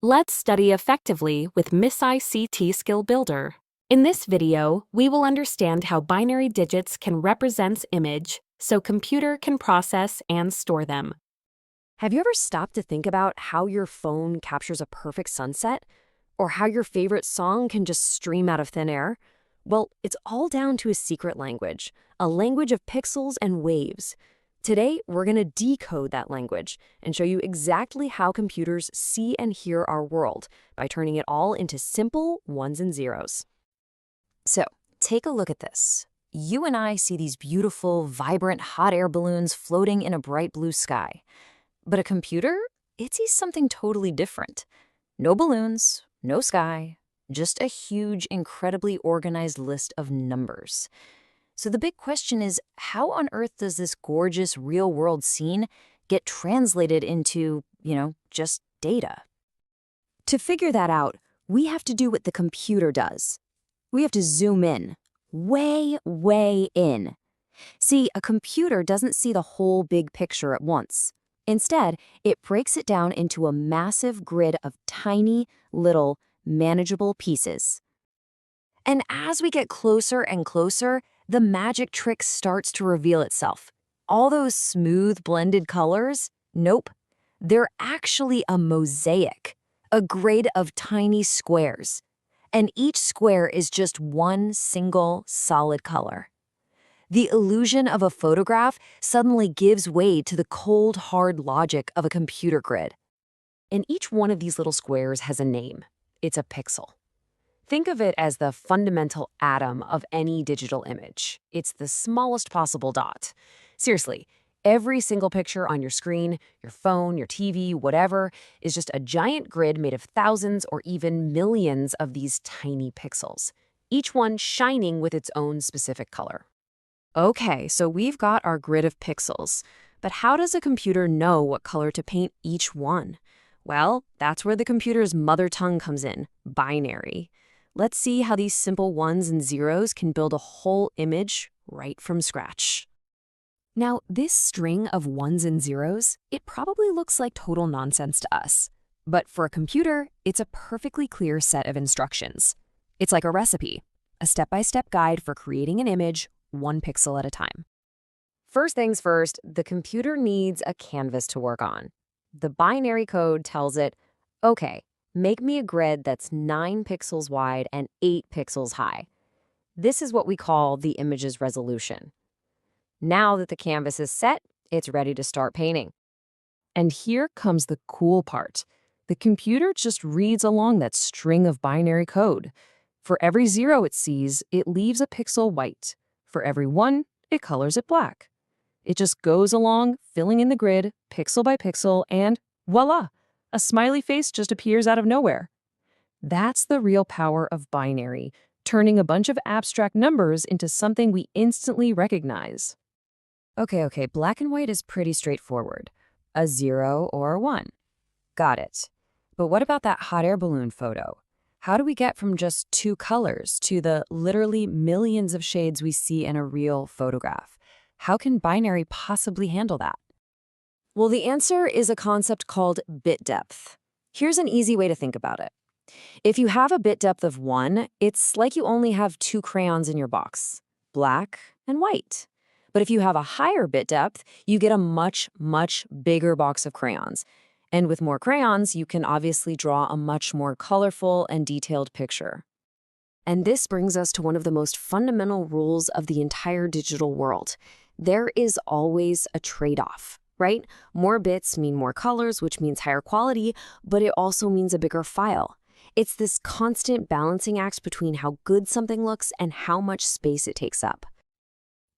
Let's study effectively with MISI CT Skill Builder. In this video, we will understand how binary digits can represent image so computer can process and store them. Have you ever stopped to think about how your phone captures a perfect sunset? Or how your favorite song can just stream out of thin air? Well, it's all down to a secret language, a language of pixels and waves. Today, we're going to decode that language and show you exactly how computers see and hear our world by turning it all into simple ones and zeros. So, take a look at this. You and I see these beautiful, vibrant hot air balloons floating in a bright blue sky. But a computer, it sees something totally different. No balloons, no sky, just a huge, incredibly organized list of numbers. So the big question is, how on earth does this gorgeous real-world scene get translated into, just data? To figure that out, we have to do what the computer does. We have to zoom in, way, way in. See, a computer doesn't see the whole big picture at once. Instead, it breaks it down into a massive grid of tiny, little, manageable pieces. And as we get closer and closer, the magic trick starts to reveal itself. All those smooth, blended colors? Nope. They're actually a mosaic, a grid of tiny squares. And each square is just one single, solid color. The illusion of a photograph suddenly gives way to the cold, hard logic of a computer grid. And each one of these little squares has a name. It's a pixel. Think of it as the fundamental atom of any digital image. It's the smallest possible dot. Seriously, every single picture on your screen, your phone, your TV, whatever, is just a giant grid made of thousands or even millions of these tiny pixels, each one shining with its own specific color. Okay, so we've got our grid of pixels, but how does a computer know what color to paint each one? Well, that's where the computer's mother tongue comes in, binary. Let's see how these simple ones and zeros can build a whole image right from scratch. Now, this string of ones and zeros, it probably looks like total nonsense to us. But for a computer, it's a perfectly clear set of instructions. It's like a recipe, a step-by-step guide for creating an image one pixel at a time. First things first, the computer needs a canvas to work on. The binary code tells it, okay, make me a grid that's 9 pixels wide and 8 pixels high. This is what we call the image's resolution. Now that the canvas is set, it's ready to start painting. And here comes the cool part. The computer just reads along that string of binary code. For every 0 it sees, it leaves a pixel white. For every 1, it colors it black. It just goes along, filling in the grid, pixel by pixel, and voila! A smiley face just appears out of nowhere. That's the real power of binary, turning a bunch of abstract numbers into something we instantly recognize. Okay, black and white is pretty straightforward. A 0 or a 1. Got it. But what about that hot air balloon photo? How do we get from just 2 colors to the literally millions of shades we see in a real photograph? How can binary possibly handle that? Well, the answer is a concept called bit depth. Here's an easy way to think about it. If you have a bit depth of 1, it's like you only have 2 crayons in your box, black and white. But if you have a higher bit depth, you get a much, much bigger box of crayons. And with more crayons, you can obviously draw a much more colorful and detailed picture. And this brings us to one of the most fundamental rules of the entire digital world. There is always a trade-off. Right? More bits mean more colors, which means higher quality, but it also means a bigger file. It's this constant balancing act between how good something looks and how much space it takes up.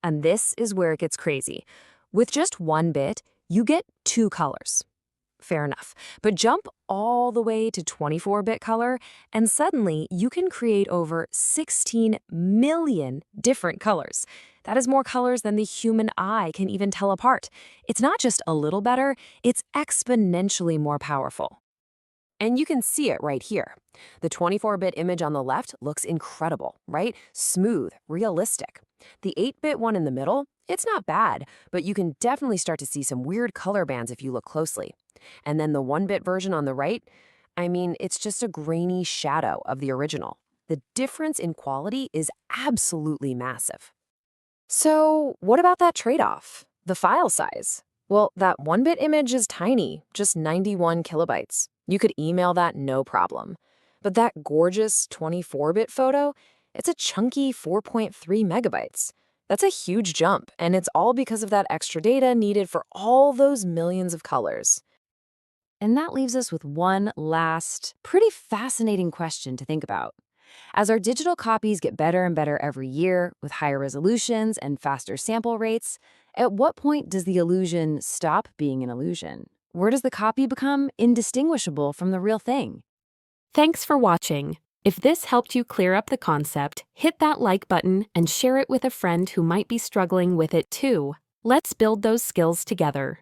And this is where it gets crazy. With just 1 bit, you get 2 colors. Fair enough. But jump all the way to 24-bit color, and suddenly you can create over 16 million different colors. That is more colors than the human eye can even tell apart. It's not just a little better, it's exponentially more powerful. And you can see it right here. The 24-bit image on the left looks incredible, right? Smooth, realistic. The 8-bit one in the middle, it's not bad, but you can definitely start to see some weird color bands if you look closely. And then the 1-bit version on the right, I mean, it's just a grainy shadow of the original. The difference in quality is absolutely massive. So, what about that trade-off? The file size. Well, that 1-bit image is tiny, just 91 kilobytes. You could email that no problem. But that gorgeous 24-bit photo, it's a chunky 4.3 megabytes. That's a huge jump, and it's all because of that extra data needed for all those millions of colors. And that leaves us with one last, pretty fascinating question to think about. As our digital copies get better and better every year, with higher resolutions and faster sample rates, at what point does the illusion stop being an illusion? Where does the copy become indistinguishable from the real thing? Thanks for watching. If this helped you clear up the concept, hit that like button and share it with a friend who might be struggling with it too. Let's build those skills together.